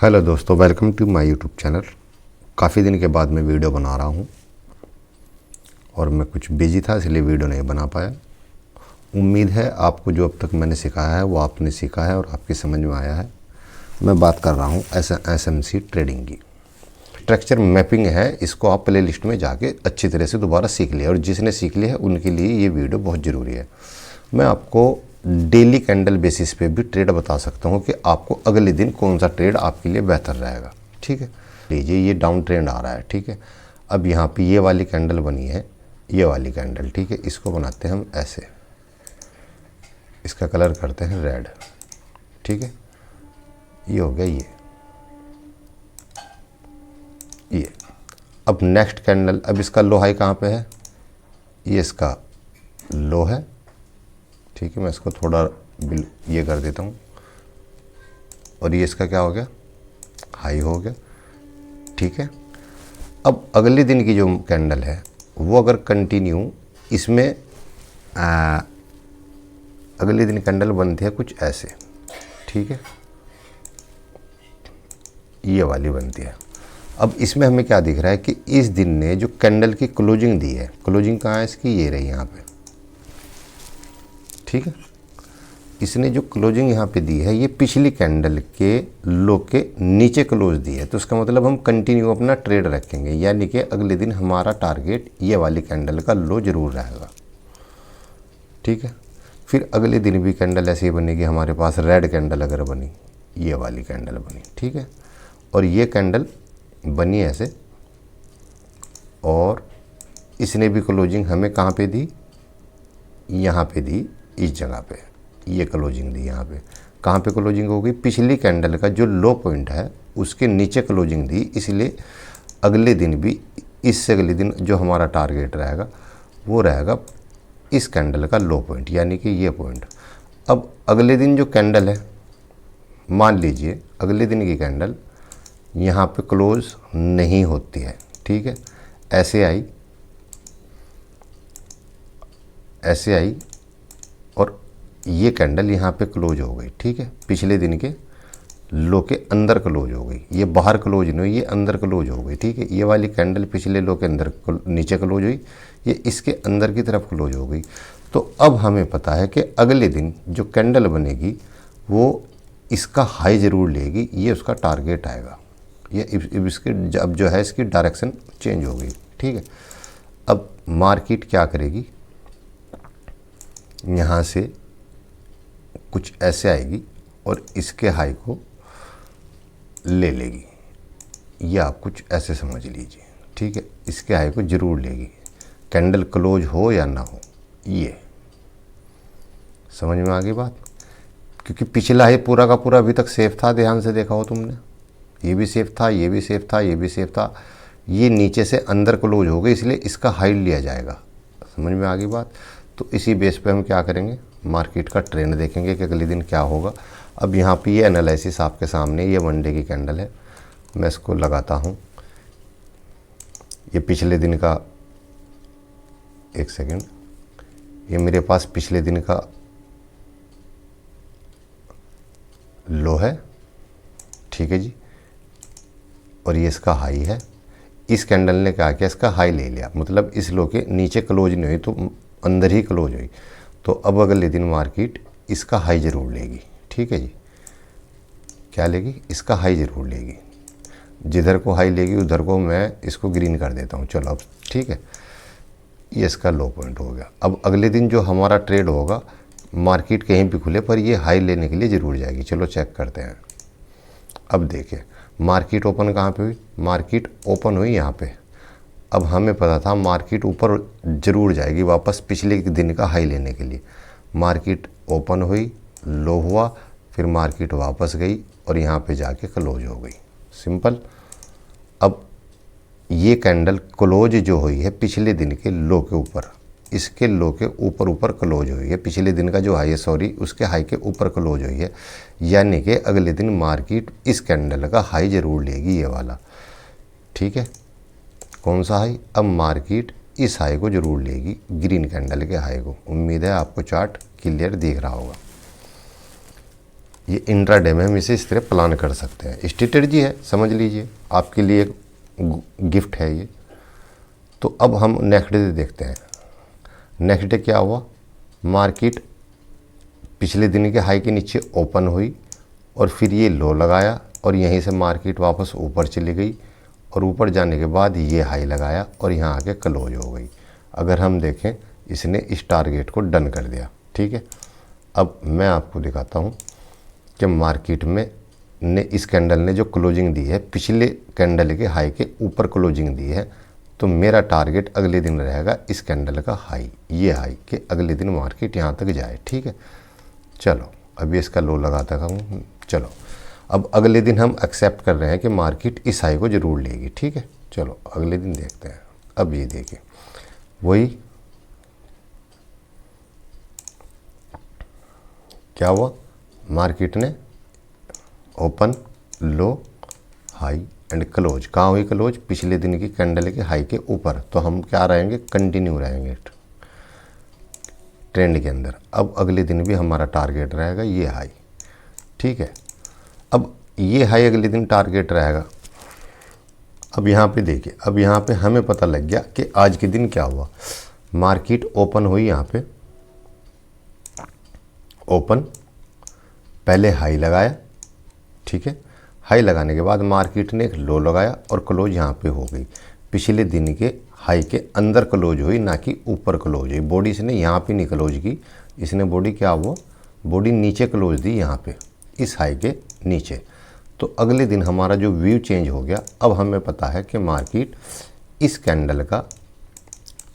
Hello दोस्तों, welcome to my YouTube channel. काफ़ी दिन के बाद मैं वीडियो बना रहा हूँ और मैं कुछ बिजी था इसलिए वीडियो नहीं बना पाया। उम्मीद है आपको जो अब तक मैंने सिखाया है वो आपने सीखा है और आपकी समझ में आया है। मैं बात कर रहा हूँ एसएमसी ट्रेडिंग की। स्ट्रक्चर मैपिंग है, इसको आप प्ले लिस्ट में जाके अच्छी तरह से दोबारा सीख लिया, और जिसने सीख लिया है उनके लिए ये वीडियो बहुत ज़रूरी है। मैं आपको डेली कैंडल बेसिस पे भी ट्रेड बता सकता हूँ कि आपको अगले दिन कौन सा ट्रेड आपके लिए बेहतर रहेगा। ठीक है, लीजिए ये डाउन ट्रेंड आ रहा है। ठीक है, अब यहाँ पे ये वाली कैंडल बनी है, ये वाली कैंडल। ठीक है, इसको बनाते हैं हम ऐसे, इसका कलर करते हैं रेड। ठीक है, ये हो गया ये। अब नेक्स्ट कैंडल, अब इसका लो हाई कहाँ पे है, ये इसका लो है। ठीक है, मैं इसको थोड़ा ये कर देता हूँ, और ये इसका क्या हो गया, हाई हो गया। ठीक है, अब अगले दिन की जो कैंडल है वो अगर कंटिन्यू इसमें अगले दिन कैंडल बनती है कुछ ऐसे। ठीक है, ये वाली बनती है। अब इसमें हमें क्या दिख रहा है कि इस दिन ने जो कैंडल की क्लोजिंग दी है, क्लोजिंग कहाँ है इसकी, ये रही यहाँ पे। ठीक है, इसने जो क्लोजिंग यहाँ पे दी है ये पिछली कैंडल के लो के नीचे क्लोज दी है, तो इसका मतलब हम कंटिन्यू अपना ट्रेड रखेंगे, यानी कि अगले दिन हमारा टारगेट ये वाली कैंडल का लो जरूर रहेगा। ठीक है, फिर अगले दिन भी कैंडल ऐसी बनेगी हमारे पास, रेड कैंडल अगर बनी, ये वाली कैंडल बनी। ठीक है, और ये कैंडल बनी ऐसे, और इसने भी क्लोजिंग हमें कहाँ पे दी, यहाँ पे दी, इस जगह पे ये क्लोजिंग दी। यहाँ पे कहाँ पे क्लोजिंग हो गई, पिछली कैंडल का जो लो पॉइंट है उसके नीचे क्लोजिंग दी, इसलिए अगले दिन भी, इससे अगले दिन जो हमारा टारगेट रहेगा वो रहेगा इस कैंडल का लो पॉइंट, यानी कि ये पॉइंट। अब अगले दिन जो कैंडल है, मान लीजिए अगले दिन की कैंडल यहाँ पे क्लोज नहीं होती है। ठीक है, ऐसे आई, ऐसे आई, और ये कैंडल यहाँ पे क्लोज हो गई। ठीक है, पिछले दिन के लो के अंदर क्लोज हो गई, ये बाहर क्लोज नहीं हुई, ये अंदर क्लोज हो गई। ठीक है, ये वाली कैंडल पिछले लो के अंदर नीचे क्लोज हुई, ये इसके अंदर की तरफ क्लोज हो गई। तो अब हमें पता है कि अगले दिन जो कैंडल बनेगी वो इसका हाई ज़रूर लेगी, ये उसका टारगेट आएगा। ये इसके अब जो है इसकी डायरेक्शन चेंज हो गई। ठीक है, अब मार्केट क्या करेगी, यहाँ से कुछ ऐसे आएगी और इसके हाई को ले लेगी, या आप कुछ ऐसे समझ लीजिए। ठीक है, इसके हाई को ज़रूर लेगी, कैंडल क्लोज हो या ना हो। ये समझ में आ गई बात, क्योंकि पिछला हाई पूरा का पूरा अभी तक सेफ था, ध्यान से देखा हो तुमने, ये भी सेफ था, ये भी सेफ था, ये भी सेफ था, ये नीचे से अंदर क्लोज हो गई, इसलिए इसका हाई लिया जाएगा। समझ में आ गई बात। तो इसी बेस पे हम क्या करेंगे, मार्केट का ट्रेंड देखेंगे कि अगले दिन क्या होगा। अब यहाँ पे ये एनालिसिस आपके सामने, ये वन डे की कैंडल है, मैं इसको लगाता हूँ, ये पिछले दिन का, एक सेकेंड, ये मेरे पास पिछले दिन का लो है। ठीक है जी, और ये इसका हाई है। इस कैंडल ने क्या किया, इसका हाई ले लिया, मतलब इस लो के नीचे क्लोज नहीं हुई तो अंदर ही क्लोज हुई, तो अब अगले दिन मार्केट इसका हाई ज़रूर लेगी। ठीक है जी, क्या लेगी, इसका हाई ज़रूर लेगी, जिधर को हाई लेगी उधर को मैं इसको ग्रीन कर देता हूँ। चलो अब ठीक है, ये इसका लो पॉइंट हो गया। अब अगले दिन जो हमारा ट्रेड होगा, मार्केट कहीं भी खुले पर ये हाई लेने के लिए ज़रूर जाएगी। चलो चेक करते हैं। अब देखिए मार्केट ओपन कहाँ पे हुई, मार्केट ओपन हुई यहाँ पे। अब हमें पता था मार्केट ऊपर ज़रूर जाएगी वापस पिछले दिन का हाई लेने के लिए। मार्केट ओपन हुई, लो हुआ, फिर मार्केट वापस गई और यहाँ पे जाके क्लोज हो गई, सिंपल। अब ये कैंडल क्लोज जो हुई है पिछले दिन के लो के ऊपर, इसके लो के ऊपर ऊपर क्लोज हुई है, पिछले दिन का जो हाई है, सॉरी, उसके हाई के ऊपर क्लोज हुई है, यानी कि अगले दिन मार्केट इस कैंडल का हाई ज़रूर लेगी, ये वाला। ठीक है, कौन सा हाई, अब मार्केट इस हाई को ज़रूर लेगी, ग्रीन कैंडल के हाई को। उम्मीद है आपको चार्ट क्लियर दिख रहा होगा। ये इंट्राडे में हम इसे इस तरह प्लान कर सकते हैं। स्ट्रेटजी है, समझ लीजिए, आपके लिए एक गिफ्ट है ये। तो अब हम नेक्स्ट डे देखते हैं। नेक्स्ट डे क्या हुआ, मार्केट पिछले दिन के हाई के नीचे ओपन हुई और फिर ये लो लगाया और यहीं से मार्केट वापस ऊपर चली गई और ऊपर जाने के बाद ये हाई लगाया और यहाँ आके क्लोज हो गई। अगर हम देखें, इसने इस टारगेट को डन कर दिया। ठीक है, अब मैं आपको दिखाता हूँ कि मार्केट में ने इस कैंडल ने जो क्लोजिंग दी है, पिछले कैंडल के हाई के ऊपर क्लोजिंग दी है, तो मेरा टारगेट अगले दिन रहेगा इस कैंडल का हाई, ये हाई के अगले दिन मार्केट यहाँ तक जाए। ठीक है, चलो अभी इसका लो लगाता हूँ। चलो अब अगले दिन हम एक्सेप्ट कर रहे हैं कि मार्केट इस हाई को ज़रूर लेगी। ठीक है, चलो अगले दिन देखते हैं। अब ये देखिए, वही क्या हुआ, मार्केट ने open, low, high and close. कहाँ हुई क्लोज, पिछले दिन की कैंडल के हाई के ऊपर। तो हम क्या रहेंगे, कंटिन्यू रहेंगे ट्रेंड के अंदर। अब अगले दिन भी हमारा टारगेट रहेगा ये हाई। ठीक है, अब ये हाई अगले दिन टारगेट रहेगा। अब यहाँ पे देखिए, अब यहाँ पे हमें पता लग गया कि आज के दिन क्या हुआ। मार्केट ओपन हुई, यहाँ पे ओपन, पहले हाई लगाया। ठीक है, हाई लगाने के बाद मार्केट ने एक लो लगाया और क्लोज यहाँ पे हो गई। पिछले दिन के हाई के अंदर क्लोज हुई, ना कि ऊपर क्लोज हुई। बॉडी इसने यहाँ पे नहीं क्लोज की, इसने बॉडी क्या हुआ, बॉडी नीचे क्लोज दी, यहाँ पे इस हाई के नीचे। तो अगले दिन हमारा जो व्यू चेंज हो गया। अब हमें पता है कि मार्केट इस कैंडल का,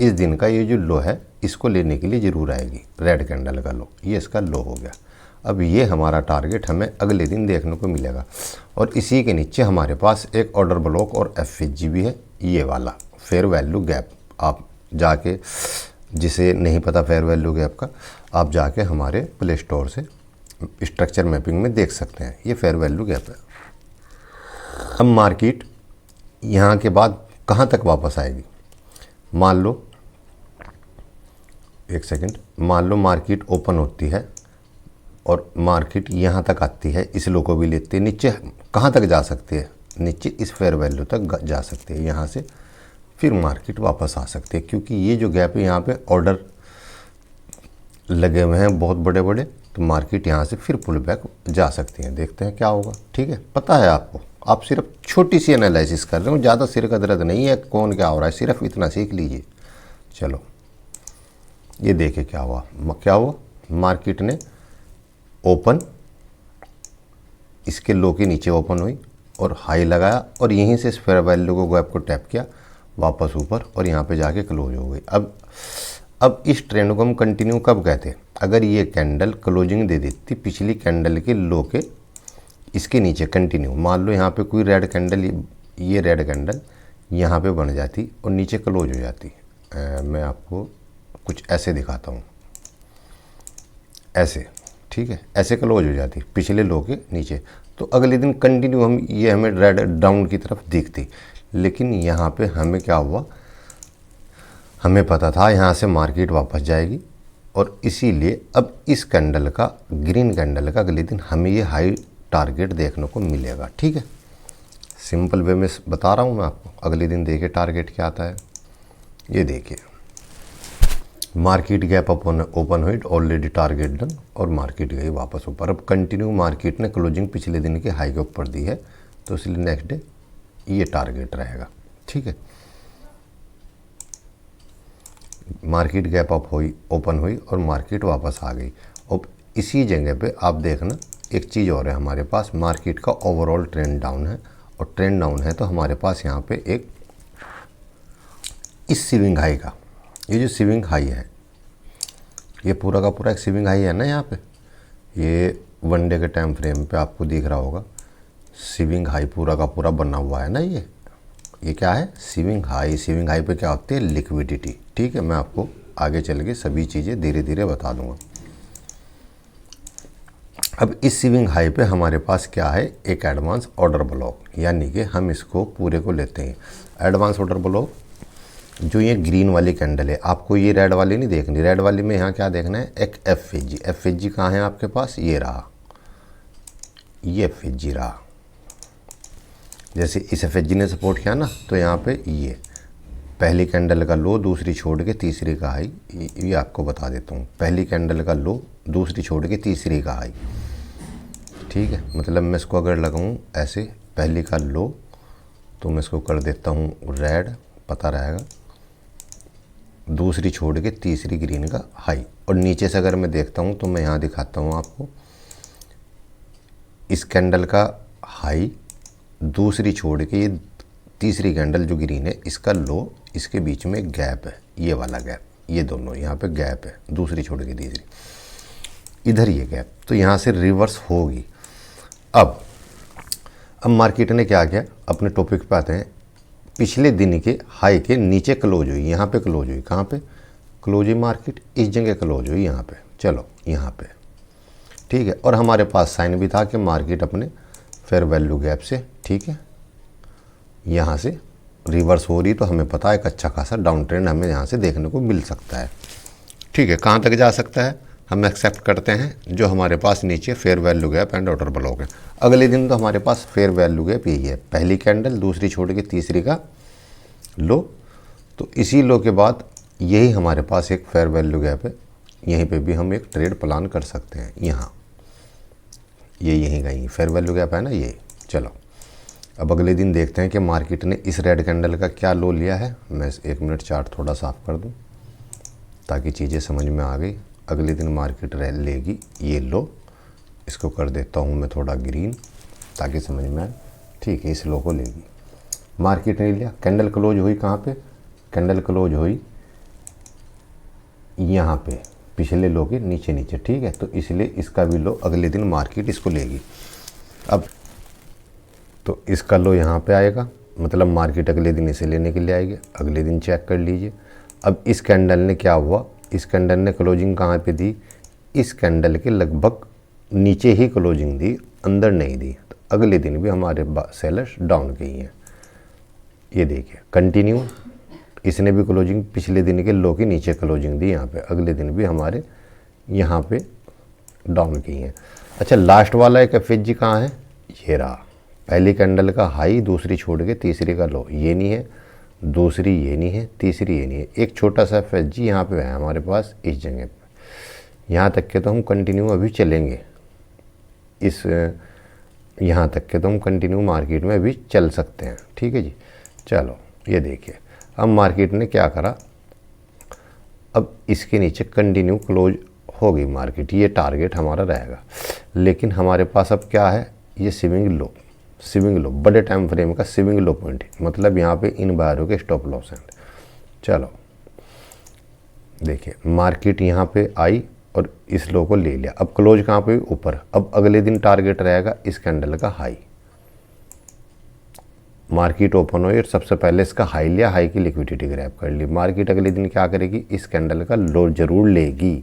इस दिन का ये जो लो है, इसको लेने के लिए ज़रूर आएगी। रेड कैंडल का लो, ये इसका लो हो गया। अब ये हमारा टारगेट हमें अगले दिन देखने को मिलेगा। और इसी के नीचे हमारे पास एक ऑर्डर ब्लॉक और FHG भी है, ये वाला फेयर वैल्यू गैप। आप जाके, जिसे नहीं पता फेयर वैल्यू गैप का, आप जाके हमारे प्ले स्टोर से स्ट्रक्चर मैपिंग में देख सकते हैं। ये फेयर वैल्यू गैप है। अब मार्केट यहाँ के बाद कहाँ तक वापस आएगी, मान लो, एक सेकंड, मान लो मार्केट ओपन होती है और मार्केट यहाँ तक आती है, इस लो को भी लेते हैं, नीचे कहाँ तक जा सकती है, नीचे इस फेयर वैल्यू तक जा सकती है। यहाँ से फिर मार्केट वापस आ सकती है, क्योंकि ये जो गैप है, यहाँ पे ऑर्डर लगे हुए हैं बहुत बड़े बड़े। तो मार्केट यहाँ से फिर पुल बैक जा सकती है। देखते हैं क्या होगा। ठीक है, पता है आपको, आप सिर्फ छोटी सी एनालिसिस कर रहे हो, ज़्यादा सिर का दर्द नहीं है कौन क्या हो रहा है, सिर्फ इतना सीख लीजिए। चलो ये देखे क्या हुआ, क्या हुआ, मार्केट ने ओपन, इसके लो के नीचे ओपन हुई और हाई लगाया और यहीं से इस फेयर वैल्यू को गैप को टैप किया, वापस ऊपर और यहाँ पे जाके क्लोज हो गई। अब इस ट्रेंड को हम कंटिन्यू कब कहते हैं, अगर ये कैंडल क्लोजिंग दे देती पिछली कैंडल के लो के इसके नीचे कंटिन्यू। मान लो यहाँ पे कोई रेड कैंडल, ये रेड कैंडल यहाँ पे बन जाती और नीचे क्लोज हो जाती। मैं आपको कुछ ऐसे दिखाता हूँ, ऐसे, ठीक है, ऐसे क्लोज हो जाती पिछले लो के नीचे। तो अगले दिन कंटिन्यू हम, ये हमें रेड डाउन की तरफ दिखती। लेकिन यहाँ पे हमें क्या हुआ, हमें पता था यहाँ से मार्केट वापस जाएगी और इसीलिए अब इस कैंडल का, ग्रीन कैंडल का, अगले दिन हमें ये हाई टारगेट देखने को मिलेगा। ठीक है, सिंपल वे में बता रहा हूँ मैं आपको। अगले दिन देखिए टारगेट क्या आता है। ये देखिए, मार्केट गैप ओपन हुई, ऑलरेडी टारगेट डन और मार्केट गई वापस ऊपर। अब कंटिन्यू मार्केट ने क्लोजिंग पिछले दिन के हाई के ऊपर दी है, तो इसलिए नेक्स्ट डे ये टारगेट रहेगा। ठीक है, मार्केट गैप अप हुई, ओपन हुई और मार्केट वापस आ गई। अब इसी जगह पे आप देखना एक चीज़ और है, हमारे पास मार्केट का ओवरऑल ट्रेंड डाउन है और ट्रेंड डाउन है तो हमारे पास यहाँ पे एक इस स्विंग हाई का, ये जो स्विंग हाई है, ये पूरा का पूरा एक स्विंग हाई है ना। यहाँ पे ये वनडे के टाइम फ्रेम पे आपको दिख रहा होगा, स्विंग हाई पूरा का पूरा बना हुआ है ना। ये क्या है, स्विंग हाई। स्विंग हाई पे क्या होती है, लिक्विडिटी। ठीक है, मैं आपको आगे चल के सभी चीज़ें धीरे धीरे बता दूंगा। अब इस स्विंग हाई पे हमारे पास क्या है, एक एडवांस ऑर्डर ब्लॉक, यानी कि हम इसको पूरे को लेते हैं। एडवांस ऑर्डर ब्लॉक जो ये ग्रीन वाली कैंडल है, आपको ये रेड वाली नहीं देखनी। रेड वाली में यहाँ क्या देखना है, एक FHG। FHG कहाँ है आपके पास, ये रहा, ये एफएचजी रहा। जैसे इस एफएचजी ने सपोर्ट किया ना, तो यहाँ पे ये पहली कैंडल का लो, दूसरी छोड़ के तीसरी का हाई, ये आपको बता देता हूँ। पहली कैंडल का लो, दूसरी छोड़ के तीसरी का हाई, ठीक है। मतलब मैं इसको अगर लगाऊँ ऐसे, पहली का लो तो मैं इसको कर देता हूँ रेड, पता रहेगा, दूसरी छोड़ के तीसरी ग्रीन का हाई। और नीचे से अगर मैं देखता हूँ तो मैं यहाँ दिखाता हूँ आपको, इस कैंडल का हाई, दूसरी छोड़ के ये तीसरी कैंडल जो ग्रीन है इसका लो, इसके बीच में गैप है, ये वाला गैप, ये दोनों यहाँ पे गैप है, दूसरी छोड़ के तीसरी, इधर ये गैप, तो यहाँ से रिवर्स होगी। अब मार्केट ने क्या किया, अपने टॉपिक पे आते हैं। पिछले दिन के हाई के नीचे क्लोज हुई, यहाँ पे क्लोज हुई, कहाँ पे क्लोज हुई मार्केट, इस जगह क्लोज हुई यहाँ पे, चलो यहाँ पे, ठीक है। और हमारे पास साइन भी था कि मार्केट अपने फेयर वैल्यू गैप से, ठीक है, यहाँ से रिवर्स हो रही, तो हमें पता है एक अच्छा खासा डाउन ट्रेंड हमें यहाँ से देखने को मिल सकता है, ठीक है। कहाँ तक जा सकता है, हम एक्सेप्ट करते हैं जो हमारे पास नीचे fair value gap and order block है। अगले दिन तो हमारे पास फेयर वैल्यू गैप यही है, पहली कैंडल, दूसरी छोड़ के तीसरी का लो, तो इसी लो के बाद यही हमारे पास एक फेयर वैल्यू गैप है, यहीं पे भी हम एक ट्रेड प्लान कर सकते हैं। यहाँ ये यहीं का ही फेयर वैल्यू गैप है ना ये। चलो अब अगले दिन देखते हैं कि मार्केट ने इस रेड कैंडल का क्या लो लिया है। मैं 1 मिनट चार्ट थोड़ा साफ कर दूं ताकि चीज़ें समझ में आ गई। अगले दिन मार्केट लेगी ये लो, इसको कर देता हूँ मैं थोड़ा ग्रीन ताकि समझ में आए, ठीक है। इस लो को लेगी मार्केट ने लिया, कैंडल क्लोज हुई कहाँ पे, कैंडल क्लोज हुई यहाँ पे पिछले लो के नीचे नीचे, ठीक है। तो इसलिए इसका भी लो अगले दिन मार्केट इसको लेगी। अब तो इसका लो यहाँ पे आएगा, मतलब मार्केट अगले दिन इसे लेने के लिए आएगी। अगले दिन चेक कर लीजिए। अब इस कैंडल ने क्या हुआ, इस कैंडल ने क्लोजिंग कहाँ पे दी, इस कैंडल के लगभग नीचे ही क्लोजिंग दी, अंदर नहीं दी। तो अगले दिन भी हमारे सेलर्स डाउन के ही हैं। ये देखिए कंटिन्यू, इसने भी क्लोजिंग पिछले दिन के लो के नीचे क्लोजिंग दी यहाँ पे, अगले दिन भी हमारे यहाँ पे डाउन की हैं। अच्छा लास्ट वाला एक एफएचजी कहाँ है, ये रहा, पहली कैंडल का हाई, दूसरी छोड़ के तीसरी का लो, ये नहीं है, दूसरी ये नहीं है, तीसरी ये नहीं है। एक छोटा सा एफएचजी यहाँ पे है हमारे पास इस जगह पे। यहाँ तक के तो हम कंटिन्यू अभी चलेंगे, इस यहाँ तक के तो हम कंटिन्यू मार्केट में अभी चल सकते हैं, ठीक है जी। चलो ये देखिए अब मार्केट ने क्या करा, अब इसके नीचे कंटिन्यू क्लोज हो गई मार्केट, ये टारगेट हमारा रहेगा। लेकिन हमारे पास अब क्या है, ये स्विंग लो, स्विंग लो बड़े टाइम फ्रेम का स्विंग लो पॉइंट है, मतलब यहाँ पे इन बायरों के स्टॉप लॉस हैं। चलो देखिए मार्केट यहाँ पे आई और इस लो को ले लिया, अब क्लोज कहाँ पे ऊपर। अब अगले दिन टारगेट रहेगा इस कैंडल का हाई, मार्केट ओपन हुई और सबसे पहले इसका हाई लिया, हाई की लिक्विडिटी ग्रैब कर ली। मार्केट अगले दिन क्या करेगी, इस कैंडल का लो जरूर लेगी।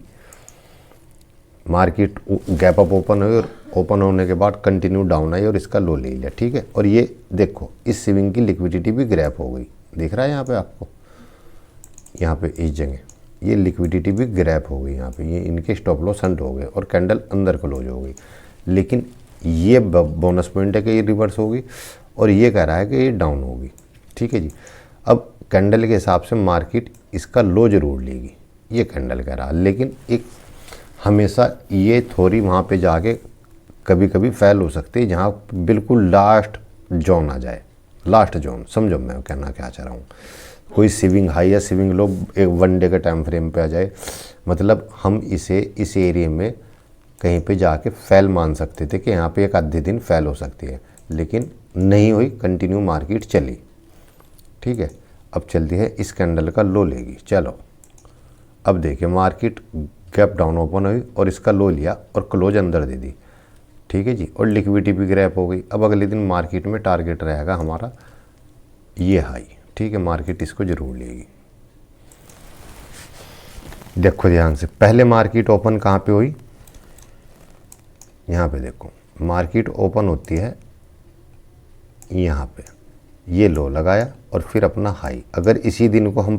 मार्केट गैप अप ओपन हुई और ओपन होने के बाद कंटिन्यू डाउन आई और इसका लो ले लिया, ठीक है। और ये देखो इस स्विंग की लिक्विडिटी भी ग्रैब हो गई, दिख रहा है यहाँ पे आपको, यहाँ पे इस जगह ये लिक्विडिटी भी ग्रैब हो गई, यहाँ पे ये इनके स्टॉप लॉस हंट हो गए और कैंडल अंदर क्लोज हो गई। लेकिन ये बोनस पॉइंट है कि ये रिवर्स होगी और ये कह रहा है कि ये डाउन होगी, ठीक है जी। अब कैंडल के हिसाब से मार्केट इसका लो जरूर लेगी, ये कैंडल कह रहा है। लेकिन एक हमेशा ये थोड़ी वहाँ पे जाके कभी कभी फेल हो सकती है, जहाँ बिल्कुल लास्ट जोन आ जाए, लास्ट जोन समझो मैं कहना क्या चाह रहा हूँ। कोई स्विंग हाई या स्विंग लो एक 1 डे के टाइम फ्रेम पे आ जाए, मतलब हम इसे इस एरिया में कहीं पे जाके फेल मान सकते थे कि यहाँ पे एक आधे दिन फेल हो सकती है, लेकिन नहीं हुई, कंटिन्यू मार्केट चली, ठीक है। अब चलती है इस कैंडल का लो लेगी। चलो अब देखिए मार्केट गैप डाउन ओपन हुई और इसका लो लिया और क्लोज अंदर दे दी, ठीक है जी। और लिक्विडिटी भी ग्रैप हो गई। अब अगले दिन मार्केट में टारगेट रहेगा हमारा ये हाई, ठीक है, मार्केट इसको जरूर लेगी। देखो ध्यान से, पहले मार्केट ओपन कहाँ पे हुई, यहाँ पे देखो मार्केट ओपन होती है यहाँ पे, ये लो लगाया और फिर अपना हाई। अगर इसी दिन को हम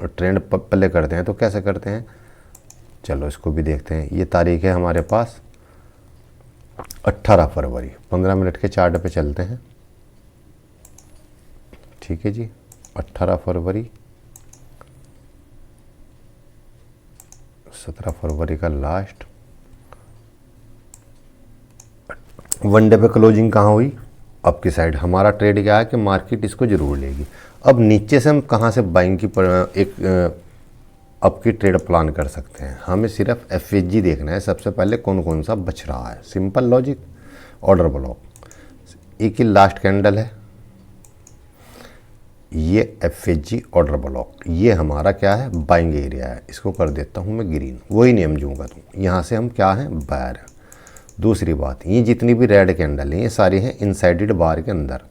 ट्रेंड प्ले करते हैं तो कैसे करते हैं, चलो इसको भी देखते हैं। ये तारीख है हमारे पास 18 फरवरी 15 मिनट के चार्ट पे चलते हैं। ठीक है जी, 18 फरवरी, 17 फरवरी का लास्ट वनडे पे क्लोजिंग कहाँ हुई? अप की साइड। हमारा ट्रेड क्या है कि मार्केट इसको जरूर लेगी। अब नीचे से हम कहाँ से बाइंग की एक अप की ट्रेड प्लान कर सकते हैं? हमें सिर्फ एफएचजी देखना है सबसे पहले, कौन कौन सा बच रहा है। सिंपल लॉजिक, ऑर्डर ब्लॉक, एक ही लास्ट कैंडल है, ये एफएचजी ऑर्डर ब्लॉक, ये हमारा क्या है? बाइंग एरिया है। इसको कर देता हूँ मैं ग्रीन, वही नेम दूंगा तुम। यहाँ से हम क्या हैं? बायर है। दूसरी बात, ये जितनी भी रेड कैंडल हैं ये सारी हैं इनसाइडेड बार के अंदर,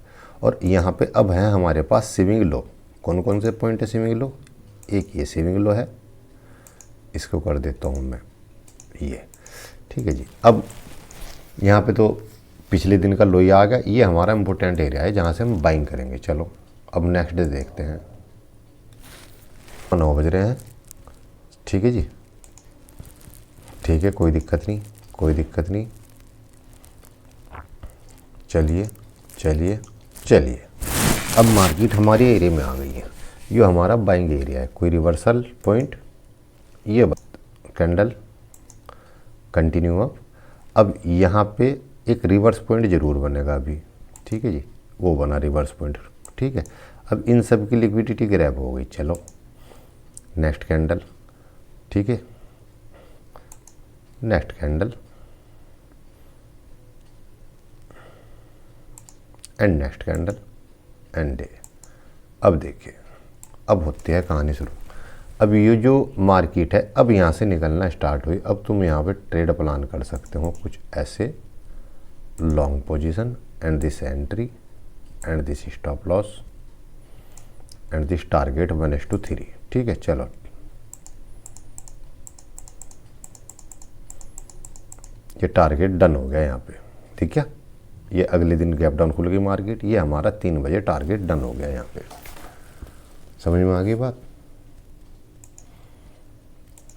और यहाँ पे अब है हमारे पास स्विंग लो। कौन कौन से पॉइंट है स्विंग लो? एक ये स्विंग लो है, इसको कर देता हूँ मैं ये। ठीक है जी, अब यहाँ पे तो पिछले दिन का लोई आ गया, ये हमारा इम्पोर्टेंट एरिया है जहाँ से हम बाइंग करेंगे। चलो अब नेक्स्ट डे देखते हैं। 9 बज रहे हैं। ठीक है जी, ठीक है, कोई दिक्कत नहीं, कोई दिक्कत नहीं। चलिए चलिए चलिए, अब मार्केट हमारे एरिया में आ गई है। ये हमारा बाइंग एरिया है। कोई रिवर्सल पॉइंट, ये कैंडल कंटिन्यू अप। अब यहाँ पे एक रिवर्स पॉइंट ज़रूर बनेगा अभी। ठीक है जी, वो बना रिवर्स पॉइंट। ठीक है, अब इन सब की लिक्विडिटी ग्रैब हो गई। चलो नेक्स्ट कैंडल। ठीक है, next candle and next candle and day. अब देखिए, अब होती है कहानी शुरू। अब ये जो मार्केट है अब यहाँ से निकलना स्टार्ट हुई। अब तुम यहाँ पे ट्रेड प्लान कर सकते हो कुछ ऐसे, long position and this entry and this stop loss and this target 1:3। ठीक है, चलो ये टारगेट डन हो गया यहाँ पे। ठीक है, ये अगले दिन गैप डाउन खुल गई मार्केट, ये हमारा 3 बजे टारगेट डन हो गया यहाँ पे। समझ में आ गई बात?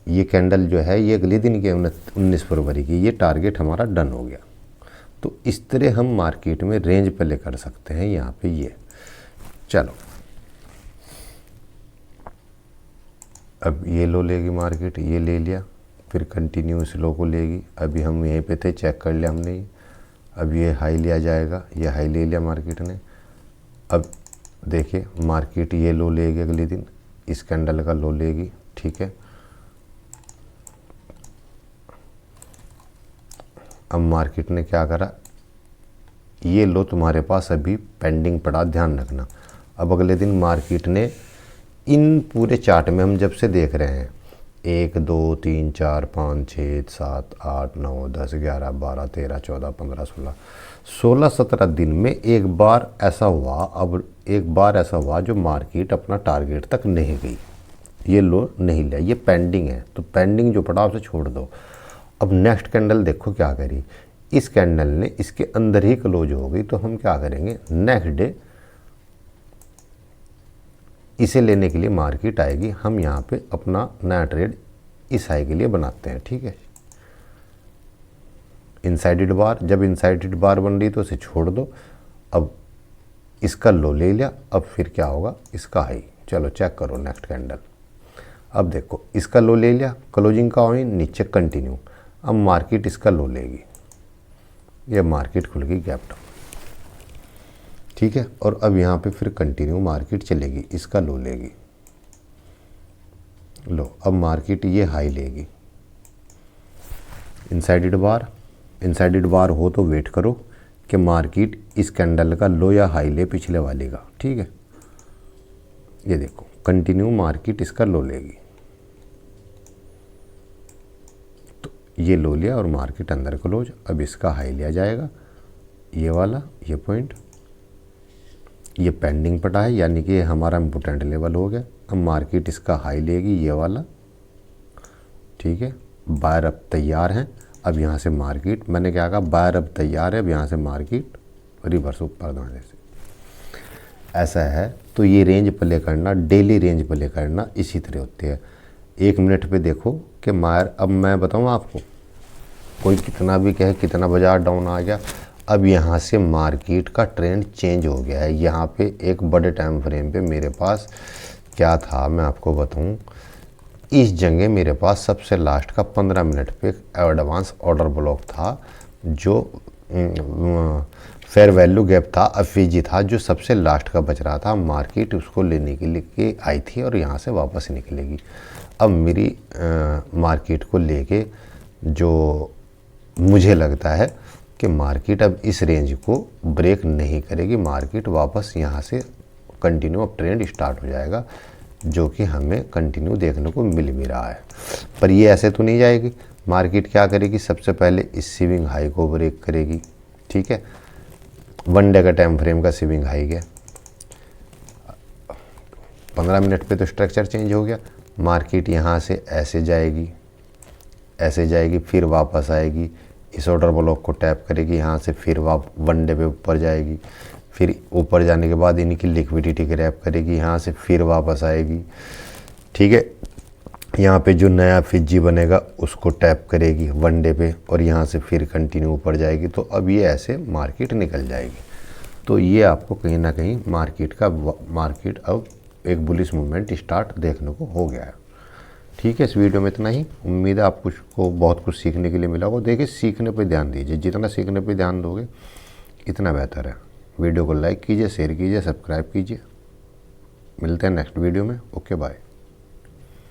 ये कैंडल जो है ये अगले दिन के 19 फरवरी की, ये टारगेट हमारा डन हो गया। तो इस तरह हम मार्केट में रेंज प्ले कर सकते हैं यहाँ पे ये। चलो अब ये लो लेगी मार्केट, ये ले लिया, फिर कंटिन्यूस लो को लेगी। अभी हम यहीं पे थे, चेक कर लिया हमने। अब ये हाई लिया जाएगा, ये हाई ले लिया मार्केट ने। अब देखिए मार्केट ये लो लेगी अगले दिन, इस कैंडल का लो लेगी। ठीक है, अब मार्केट ने क्या करा, ये लो तुम्हारे पास अभी पेंडिंग पड़ा, ध्यान रखना। अब अगले दिन मार्केट ने इन पूरे चार्ट में हम जब से देख रहे हैं 1 2 3 4 5 6 7 8 9 10 11 12 13 14 15 16 17 दिन में एक बार ऐसा हुआ, अब एक बार ऐसा हुआ जो मार्केट अपना टारगेट तक नहीं गई, ये लो नहीं लिया, ये पेंडिंग है। तो पेंडिंग जो पड़ा उसे छोड़ दो। अब नेक्स्ट कैंडल देखो क्या करी, इस कैंडल ने इसके अंदर ही क्लोज हो गई। तो हम क्या करेंगे, नेक्स्ट डे इसे लेने के लिए मार्केट आएगी, हम यहाँ पे अपना नया ट्रेड इस हाई के लिए बनाते हैं। ठीक है, इनसाइडेड बार, जब इनसाइडेड बार बन रही तो इसे छोड़ दो। अब इसका लो ले लिया, अब फिर क्या होगा, इसका हाई। चलो चेक करो नेक्स्ट कैंडल। अब देखो इसका लो ले लिया, क्लोजिंग का हुई नीचे कंटिन्यू। अब मार्केट इसका लो लेगी, ये मार्केट खुल गई गैप डाउन। ठीक है, और अब यहाँ पे फिर कंटिन्यू मार्केट चलेगी, इसका लो लेगी, लो। अब मार्केट ये हाई लेगी, इनसाइडेड बार, इनसाइडेड बार हो तो वेट करो कि मार्केट इस कैंडल का लो या हाई ले पिछले वाले का। ठीक है, ये देखो कंटिन्यू मार्केट इसका लो लेगी, तो ये लो लिया और मार्केट अंदर क्लोज। अब इसका हाई लिया जाएगा, ये वाला, ये पॉइंट, ये पेंडिंग पड़ा है, यानी कि ये हमारा इम्पोर्टेंट लेवल हो गया। अब मार्केट इसका हाई लेगी, ये वाला। ठीक है, बायर अब तैयार हैं। अब यहाँ से मार्केट, मैंने क्या कहा, बायर अब तैयार है। अब यहाँ से मार्केट रिवर्स ऊपर जाने से ऐसा है। तो ये रेंज प्ले करना, डेली रेंज प्ले करना इसी तरह होती है। 1 मिनट पे देखो कि मायर, अब मैं बताऊँ आपको, कोई कितना भी कहे, कितना बाजार डाउन आ गया, अब यहाँ से मार्केट का ट्रेंड चेंज हो गया है। यहाँ पे एक बड़े टाइम फ्रेम पे मेरे पास क्या था मैं आपको बताऊँ, इस जगह मेरे पास सबसे लास्ट का 15 मिनट पे एडवांस ऑर्डर ब्लॉक था, जो फेयर वैल्यू गैप था, एफवीजी था, जो सबसे लास्ट का बच रहा था। मार्केट उसको लेने के लिए आई थी और यहाँ से वापस निकलेगी। अब मेरी मार्केट को लेके जो मुझे लगता है कि मार्केट अब इस रेंज को ब्रेक नहीं करेगी, मार्केट वापस यहाँ से कंटिन्यू अब ट्रेंड स्टार्ट हो जाएगा, जो कि हमें कंटिन्यू देखने को मिल भी रहा है। पर ये ऐसे तो नहीं जाएगी, मार्केट क्या करेगी, सबसे पहले इस स्विंग हाई को ब्रेक करेगी। ठीक है, 1 डे का टाइम फ्रेम का स्विंग हाई गया, 15 मिनट पे तो स्ट्रक्चर चेंज हो गया। मार्केट यहाँ से ऐसे जाएगी, ऐसे जाएगी, फिर वापस आएगी, इस ऑर्डर ब्लॉक को टैप करेगी, यहाँ से फिर 1 डे पे ऊपर जाएगी, फिर ऊपर जाने के बाद इनकी लिक्विडिटी ग्रैब करेगी, यहाँ से फिर वापस आएगी। ठीक है, यहाँ पे जो नया फिजी बनेगा उसको टैप करेगी 1 डे पे और यहाँ से फिर कंटिन्यू ऊपर जाएगी। तो अब ये ऐसे मार्केट निकल जाएगी। तो ये आपको कहीं ना कहीं मार्केट अब एक बुलिश मूवमेंट स्टार्ट देखने को हो गया है। ठीक है, इस वीडियो में इतना ही। उम्मीद है आपको बहुत कुछ सीखने के लिए मिला होगा। देखिए, सीखने पे ध्यान दीजिए, जितना सीखने पे ध्यान दोगे इतना बेहतर है। वीडियो को लाइक कीजिए, शेयर कीजिए, सब्सक्राइब कीजिए। मिलते हैं नेक्स्ट वीडियो में। Okay, bye.